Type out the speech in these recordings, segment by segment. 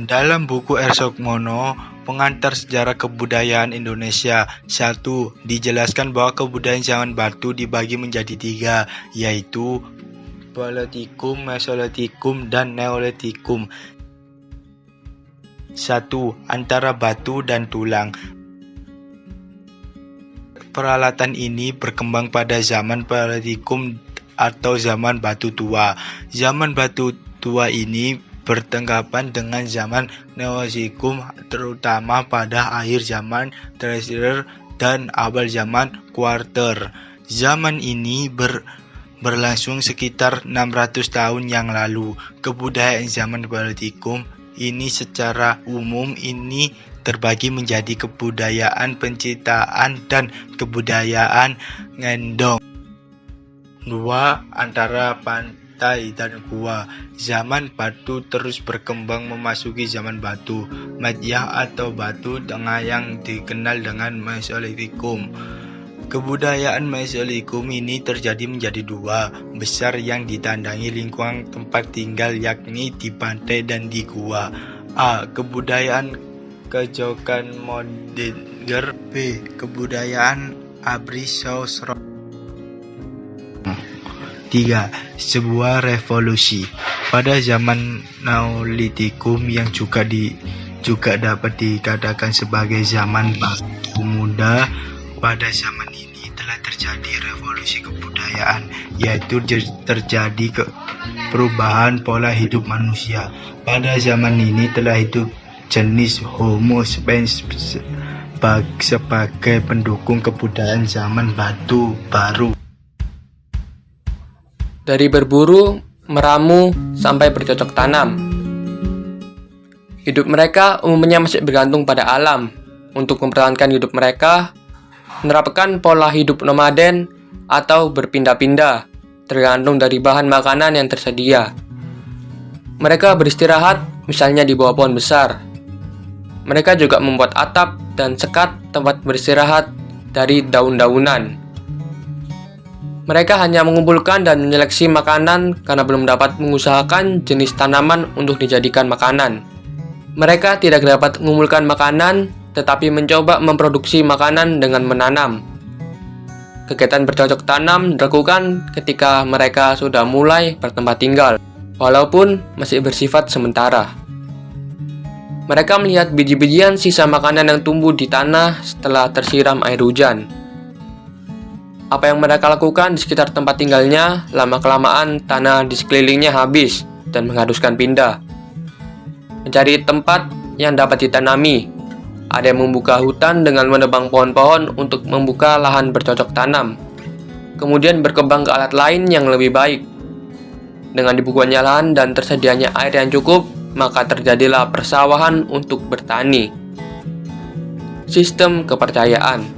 Dalam buku Ersokmono, Pengantar Sejarah Kebudayaan Indonesia 1, dijelaskan bahwa kebudayaan zaman batu dibagi menjadi 3, yaitu Paleolitikum, Mesolitikum, dan Neolitikum. 1. Antara batu dan tulang. Peralatan ini berkembang pada zaman Paleolitikum atau zaman batu tua. Zaman batu tua ini bertanggapan dengan zaman Neolitikum, terutama pada akhir zaman Tersier dan awal zaman Kuarter. Zaman ini berlangsung sekitar 600 tahun yang lalu. Kebudayaan zaman Paleolitikum ini secara umum ini terbagi menjadi kebudayaan penciptaan dan kebudayaan ngendong. 2. Antara pantai dan gua. Zaman batu terus berkembang memasuki zaman batu Madyah atau batu tengah yang dikenal dengan Mesolitikum. Kebudayaan Mesolitikum ini terjadi menjadi 2 besar yang ditandangi lingkungan tempat tinggal, yakni di pantai dan di gua. A. Kebudayaan Kejokan Modenger. B. Kebudayaan Abrissausro. 3. Sebuah revolusi. Pada zaman Neolitikum yang juga dapat dikatakan sebagai zaman batu muda, pada zaman ini telah terjadi revolusi kebudayaan, yaitu terjadi perubahan pola hidup manusia. Pada zaman ini telah hidup jenis Homo sapiens sebagai pendukung kebudayaan zaman batu baru. Dari berburu, meramu, sampai bercocok tanam, hidup mereka umumnya masih bergantung pada alam. Untuk mempertahankan hidup mereka, menerapkan pola hidup nomaden atau berpindah-pindah, tergantung dari bahan makanan yang tersedia. Mereka beristirahat, misalnya di bawah pohon besar. Mereka juga membuat atap dan sekat tempat beristirahat dari daun-daunan. Mereka hanya mengumpulkan dan menyeleksi makanan karena belum dapat mengusahakan jenis tanaman untuk dijadikan makanan. Mereka tidak dapat mengumpulkan makanan, tetapi mencoba memproduksi makanan dengan menanam. Kegiatan bercocok tanam dilakukan ketika mereka sudah mulai bertempat tinggal, walaupun masih bersifat sementara. Mereka melihat biji-bijian sisa makanan yang tumbuh di tanah setelah tersiram air hujan. Apa yang mereka lakukan di sekitar tempat tinggalnya, lama-kelamaan tanah di sekelilingnya habis dan mengharuskan pindah. Mencari tempat yang dapat ditanami. Ada yang membuka hutan dengan menebang pohon-pohon untuk membuka lahan bercocok tanam. Kemudian berkembang ke alat lain yang lebih baik. Dengan dibukanya lahan dan tersedianya air yang cukup, maka terjadilah persawahan untuk bertani. Sistem kepercayaan.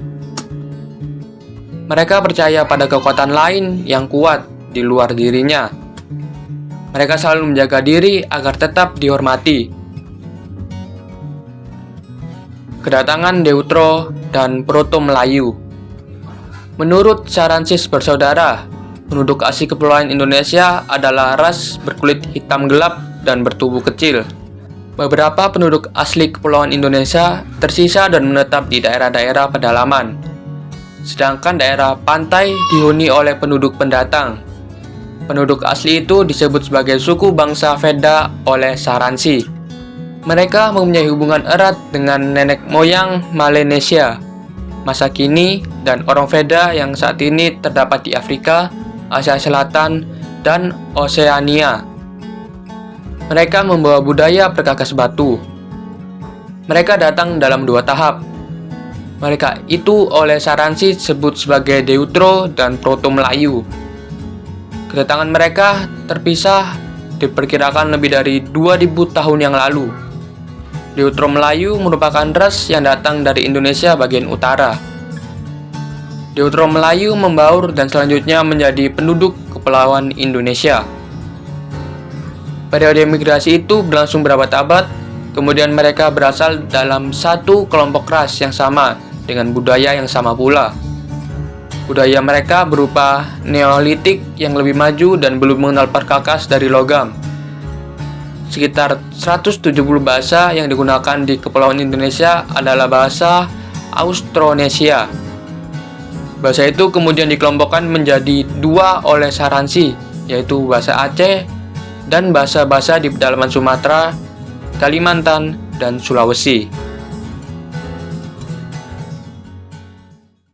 Mereka percaya pada kekuatan lain yang kuat di luar dirinya. Mereka selalu menjaga diri agar tetap dihormati. Kedatangan Deutero dan Proto Melayu. Menurut Saransis bersaudara, penduduk asli Kepulauan Indonesia adalah ras berkulit hitam gelap dan bertubuh kecil. Beberapa penduduk asli Kepulauan Indonesia tersisa dan menetap di daerah-daerah pedalaman, sedangkan daerah pantai dihuni oleh penduduk pendatang. Penduduk asli itu disebut sebagai suku bangsa Veda oleh Saransi. Mereka mempunyai hubungan erat dengan nenek moyang Melanesia masa kini dan orang Veda yang saat ini terdapat di Afrika, Asia Selatan, dan Oseania. Mereka membawa budaya perkakas batu. Mereka datang dalam 2 tahap. Mereka itu oleh Saransi disebut sebagai Deutero dan Proto Melayu. Kedatangan mereka terpisah diperkirakan lebih dari 2000 tahun yang lalu. Deutero Melayu merupakan ras yang datang dari Indonesia bagian utara. Deutero Melayu membaur dan selanjutnya menjadi penduduk Kepulauan Indonesia. Periode migrasi itu berlangsung berabad-abad, kemudian mereka berasal dalam satu kelompok ras yang sama dengan budaya yang sama pula. Budaya mereka berupa Neolitik yang lebih maju dan belum mengenal perkakas dari logam. sekitar 170 bahasa yang digunakan di Kepulauan Indonesia adalah bahasa Austronesia. Bahasa itu kemudian dikelompokkan menjadi dua oleh Saransi, yaitu bahasa Aceh dan bahasa-bahasa di pedalaman Sumatera, Kalimantan, dan Sulawesi.